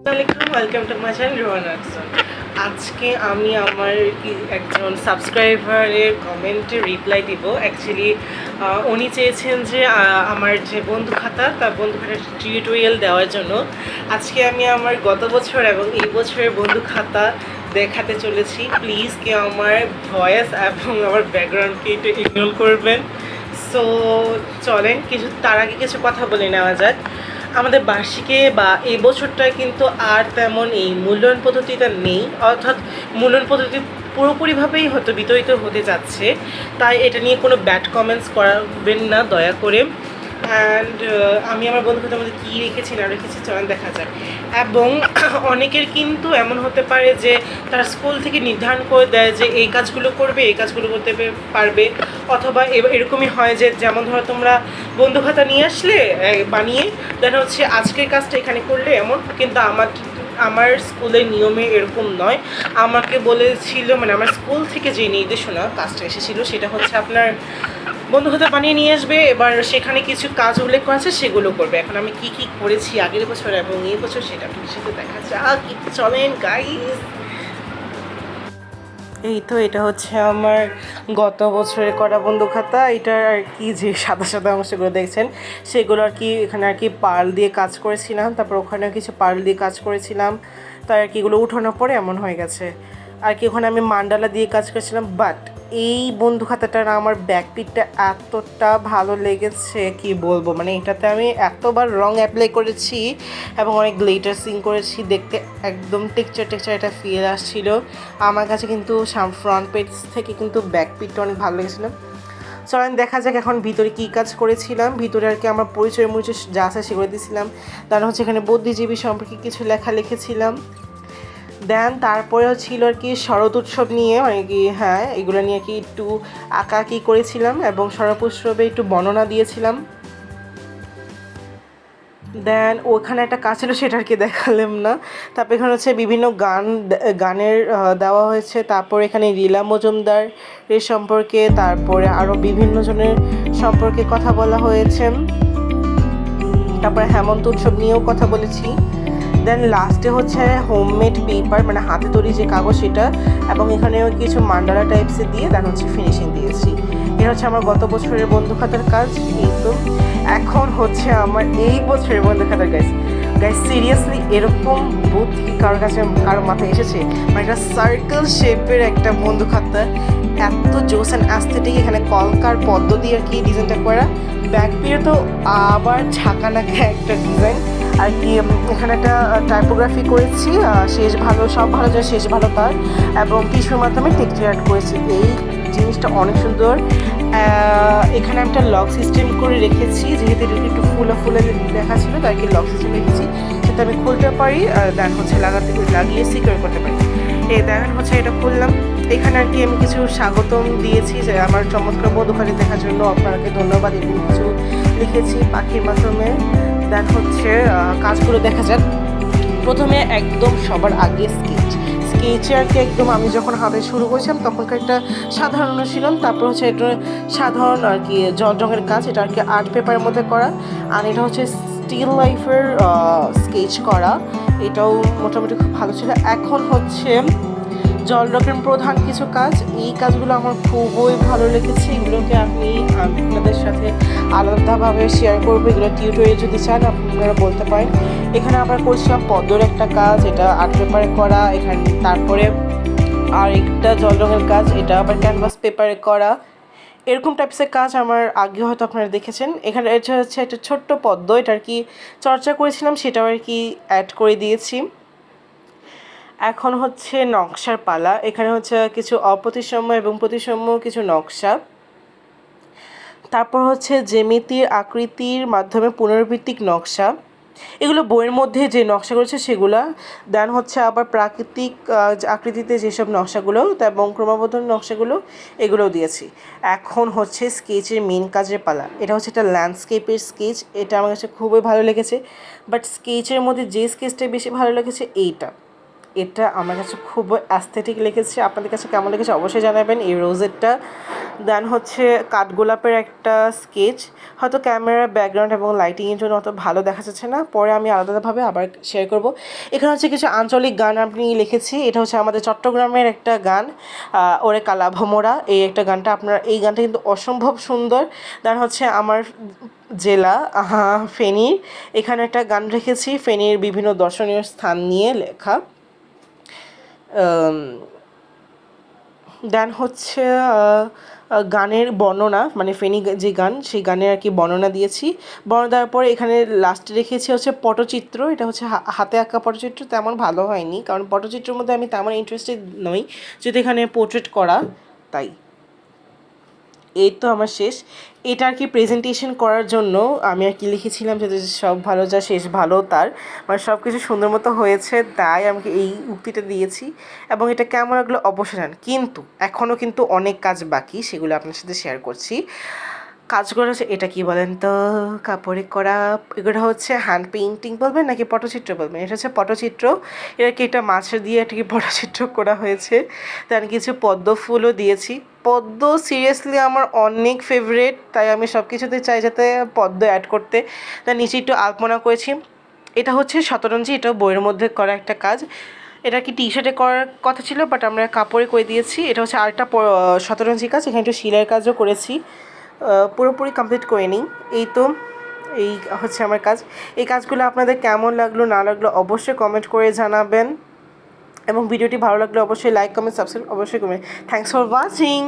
আসসালামাইকুম, welcome to my channel Rohan আক্সন। আজকে আমি আমার একজন সাবস্ক্রাইবারের কমেন্টে রিপ্লাই দিব। অ্যাকচুয়ালি উনি চেয়েছেন যে আমার যে বন্ধু খাতা তার বন্ধু খাতার টিউটোরিয়াল দেওয়ার জন্য। আজকে আমি আমার গত বছর এবং এই বছরের বন্ধু খাতা দেখাতে চলেছি। প্লিজ কেউ আমার ভয়েস এবং আমার ব্যাকগ্রাউন্ডকে একটু ইগনোর করবেন। সো চলেন তার আগে কিছু কথা বলে নেওয়া যাক। আমাদের বার্ষিকে বা এই বছরটায় কিন্তু আর তেমন এই মূল্যায়ন পদ্ধতিটা নেই, অর্থাৎ মূল্যায়ন পদ্ধতি পুরোপুরিভাবেই হয়তো বিতরিত হতে যাচ্ছে। তাই এটা নিয়ে কোনো ব্যাড কমেন্টস করবেন না দয়া করে। অ্যান্ড আমি আমার বন্ধুদের মধ্যে কী রেখেছি না রেখেছি চলেন দেখা যায়। এবং অনেকের কিন্তু এমন হতে পারে যে তার স্কুল থেকে নির্ধারণ করে দেয় যে এই কাজগুলো করবে, এই কাজগুলো করতে পারবে, অথবা এরকমই হয় যে যেমন ধরো তোমরা বন্ধু খাতা নিয়ে আসলে বানিয়ে দেখা হচ্ছে আজকের কাজটা এখানে করলে এমন, কিন্তু আমার স্কুলের নিয়মে এরকম নয়। আমাকে বলেছিল, মানে আমার স্কুল থেকে যে নির্দেশনা কাজটা এসেছিলো সেটা হচ্ছে আপনার বন্ধু খাতা বানিয়ে নিয়ে আসবে, এবার সেখানে কিছু কাজ উল্লেখ করা আছে সেগুলো করবে। এখন আমি কি কি করেছি আগের বছর এবং এই বছর সেটা আপনাদের সাথে দেখা যাক। চলেন গাইস। এই তো এটা হচ্ছে আমার গত বছরের করা বন্ধু খাতা। এটার আর কি যে সাদা সাদা অংশগুলো দেখছেন সেগুলো আর কি এখানে আর কি পার্ল দিয়ে কাজ করেছিলাম, তারপর ওখানে কিছু পার্ল দিয়ে কাজ করেছিলাম, তাই আর কি এগুলো উঠানোর পরে এমন হয়ে গেছে। আর কি ওখানে আমি মান্ডালা দিয়ে কাজ করেছিলাম। বাট এই বন্ধু খাতাটার আমার ব্যাকপিটটা এতটা ভালো লেগেছে কি বলবো, মানে এটাতে আমি এতবার রং অ্যাপ্লাই করেছি এবং অনেক গ্লিটার সিং করেছি, দেখতে একদম টেক্সচার একটা ফিল আসছিল আমার কাছে। কিন্তু ফ্রন্ট পেজ থেকে কিন্তু ব্যাকপিটটা অনেক ভালো লেগেছিলো। চলেন দেখা যাক এখন ভিতরে কী কাজ করেছিলাম। ভিতরে আর কি আমার পরিচয় যা আছে সেগুলো দিয়েছিলাম। তারপর হচ্ছে এখানে বুদ্ধিজীবী সম্পর্কে কিছু লেখা লিখেছিলাম। দেন তারপরেও ছিল আর কি শরৎ উৎসব নিয়ে, মানে কি হ্যাঁ এগুলো নিয়ে কি একটু আঁকাআঁকি করেছিলাম এবং শরৎ উৎসবে একটু বর্ণনা দিয়েছিলাম। দেন ওখানে একটা কাজ ছিল সেটা আর কি দেখালাম না। তারপর এখানে হচ্ছে বিভিন্ন গানের দেওয়া হয়েছে। তারপর এখানে লীলা মজুমদার এর সম্পর্কে, তারপরে আরও বিভিন্ন জনের সম্পর্কে কথা বলা হয়েছে। তারপরে হেমন্ত উৎসব নিয়েও কথা বলেছি। দেন লাস্টে হচ্ছে হোমমেড পেপার, মানে হাতে তৈরি যে কাগজ সেটা, এবং এখানেও কিছু মান্ডালা টাইপসে দিয়ে দেন হচ্ছে ফিনিশিং দিয়েছি। এটা হচ্ছে আমার গত বছরের বন্ধু খাতার কাজ। কিন্তু এখন হচ্ছে আমার এই বছরের বন্ধু খাতার কাজ। গাইস সিরিয়াসলি এরকম বুদ্ধি কারো মাথায় এসেছে? মানে একটা সার্কেল শেপের একটা বন্ধু খাতা, এত জোস অ্যান্ড অ্যাস্থেটিক। এখানে কলকার পদ্ম দিয়ে আর কি ডিজাইনটা করা, ব্যাক পিয়ে তো আবার ঝাঁকানাকা একটা ডিজাইন আর কি। এখানে একটা টাইপোগ্রাফি করেছি, শেষ ভালো সব ভালো যায় শেষ ভালো তার, এবং টিস্যুর মাধ্যমে টেক্সচার আর্ট করেছি। এই জিনিসটা অনেক সুন্দর। এখানে একটা লক সিস্টেম করে রেখেছি, যেহেতু একটু ফুলে দেখা ছিল তাই কি লক সিস্টেম রেখেছি, সেটা আমি খুলতে পারি, দেন হচ্ছে লাগিয়ে সিকিউর করতে পারি। এই দেখেন হচ্ছে এটা খুললাম। এখানে আর কি আমি কিছু স্বাগতম দিয়েছি যে আমার চমৎকার বধূখালি দেখার জন্য আপনাকে ধন্যবাদ, এবং কিছু লিখেছি পাখির মাধ্যমে। দেন হচ্ছে কাজগুলো দেখা যাক। প্রথমে একদম সবার আগে স্কেচে আর কি একদম আমি যখন হাতে শুরু করেছিলাম তখনকার একটা সাধারণ ছিলাম। তারপর হচ্ছে এটা সাধারণ আর কি জল রঙের কাজ, এটা আর কি আর্ট পেপারের মধ্যে করা। আর এটা হচ্ছে স্টিল লাইফের স্কেচ করা, এটাও মোটামুটি খুব ভালো ছিল। এখন হচ্ছে জল রঙের প্রধান কিছু কাজ, এই কাজগুলো আমার খুবই ভালো লেগেছে। এগুলোকে আমি আপনাদের সাথে আলাদাভাবে শেয়ার করবো। এগুলো টিউটোরিয়াল যদি চান আপনারা বলতে পারেন। এখানে আবার করছিলাম পদ্মর একটা কাজ, এটা আর্ট পেপারে করা। এখানে তারপরে আর একটা জল রঙের কাজ, এটা আবার ক্যানভাস পেপারে করা। এরকম টাইপসের কাজ আমার আগে হয়তো আপনারা দেখেছেন। এখানে এটা হচ্ছে একটা ছোট্ট পদ্ম, এটা আর কি চর্চা করেছিলাম, সেটাও আর কি অ্যাড করে দিয়েছি। এখন হচ্ছে নকশার পালা। এখানে হচ্ছে কিছু অপ্রতিসাম্য এবং প্রতিসাম্য কিছু নকশা। তারপর হচ্ছে জ্যামিতির আকৃতির মাধ্যমে পুনরাবৃত্তিক নকশা, এগুলো বইয়ের মধ্যে যে নকশা করেছে সেগুলা। দেন হচ্ছে আবার প্রাকৃতিক আকৃতিতে যেসব নকশাগুলো এবং ক্রমবর্ধমান নকশাগুলো এগুলোও দিয়েছি। এখন হচ্ছে স্কেচের মেন কাজের পালা। এটা হচ্ছে একটা ল্যান্ডস্কেপের স্কেচ, এটা আমার কাছে খুবই ভালো লেগেছে। বাট স্কেচের মধ্যে যে স্কেচটা বেশি ভালো লেগেছে এইটা, এটা আমার কাছে খুব অ্যাস্থেটিক লেগেছে। আপনাদের কাছে কেমন লেগেছে অবশ্যই জানাবেন। এই রোজেটটা দেন হচ্ছে কাঠগোলাপের একটা স্কেচ, হয়তো ক্যামেরা ব্যাকগ্রাউন্ড এবং লাইটিংয়ের জন্য অত ভালো দেখা যাচ্ছে না, পরে আমি আলাদাভাবে আবার শেয়ার করব। এখানে হচ্ছে কিছু আঞ্চলিক গান আমি লিখেছি। এটা হচ্ছে আমাদের চট্টগ্রামের একটা গান, ওরে কালা ভোমরা, এই একটা গানটা আপনার, এই গানটা কিন্তু অসম্ভব সুন্দর। দেন হচ্ছে আমার জেলা ফেনীর, এখানে একটা গান রেখেছি ফেনীর বিভিন্ন দর্শনীয় স্থান নিয়ে লেখা। দেন হচ্ছে গানের বর্ণনা, মানে ফেনী যে গান সেই গানের আর কি বর্ণনা দিয়েছি। বর্ণনা দেওয়ার পরে এখানে লাস্টে রেখেছি হচ্ছে পটচিত্র। এটা হচ্ছে হাতে আঁকা পটচিত্র, তেমন ভালো হয়নি কারণ পটচিত্রের মধ্যে আমি তেমন ইন্টারেস্টেড নই, যেহেতু এখানে পোর্ট্রেট করা, তাই। এই তো আমার শেষ। এটা আর কি প্রেজেন্টেশন করার জন্য আমি আর কি লিখেছিলাম যে সব ভালো যা শেষ ভালো তার, মানে সব কিছু সুন্দর মতো হয়েছে, তাই আমাকে এই উক্তিটা দিয়েছি। এবং এটা কেমন লাগলো অবশ্যই জানান। কিন্তু এখনও কিন্তু অনেক কাজ বাকি, সেগুলো আপনার সাথে শেয়ার করছি। কাজগুলো হচ্ছে, এটা কি বলেন তো, কাপড়ে করা, এগুলো হচ্ছে হ্যান্ড পেইন্টিং বলবেন নাকি পটচিত্র বলবেন? এটা হচ্ছে পটচিত্র। এটাকে এটা মাছের দিয়ে এটাকে পটচিত্র করা হয়েছে। তার কিছু পদ্ম ফুলও দিয়েছি। পদ্ম সিরিয়াসলি আমার অনেক ফেভারেট, তাই আমি সব কিছুতে চাই যাতে পদ্ম অ্যাড করতে। তার নিচে একটু আলপনা করেছি। এটা হচ্ছে শতরঞ্জি, এটাও বইয়ের মধ্যে করা একটা কাজ। এটা কি টি শার্টে করার কথা ছিল, বাট আমরা কাপড়ে করে দিয়েছি। এটা হচ্ছে আরেকটা শতরঞ্জি কাজ, এখানে একটু সেলাইয়ের কাজও করেছি। পুরোপুরি কমপ্লিট করে নিই। এই তো, এই হচ্ছে আমার কাজ। এই কাজগুলো আপনাদের কেমন লাগলো না লাগলো অবশ্যই কমেন্ট করে জানাবেন, এবং ভিডিওটি ভালো লাগলে অবশ্যই লাইক কমেন্ট সাবস্ক্রাইব অবশ্যই করবেন। Thanks for watching.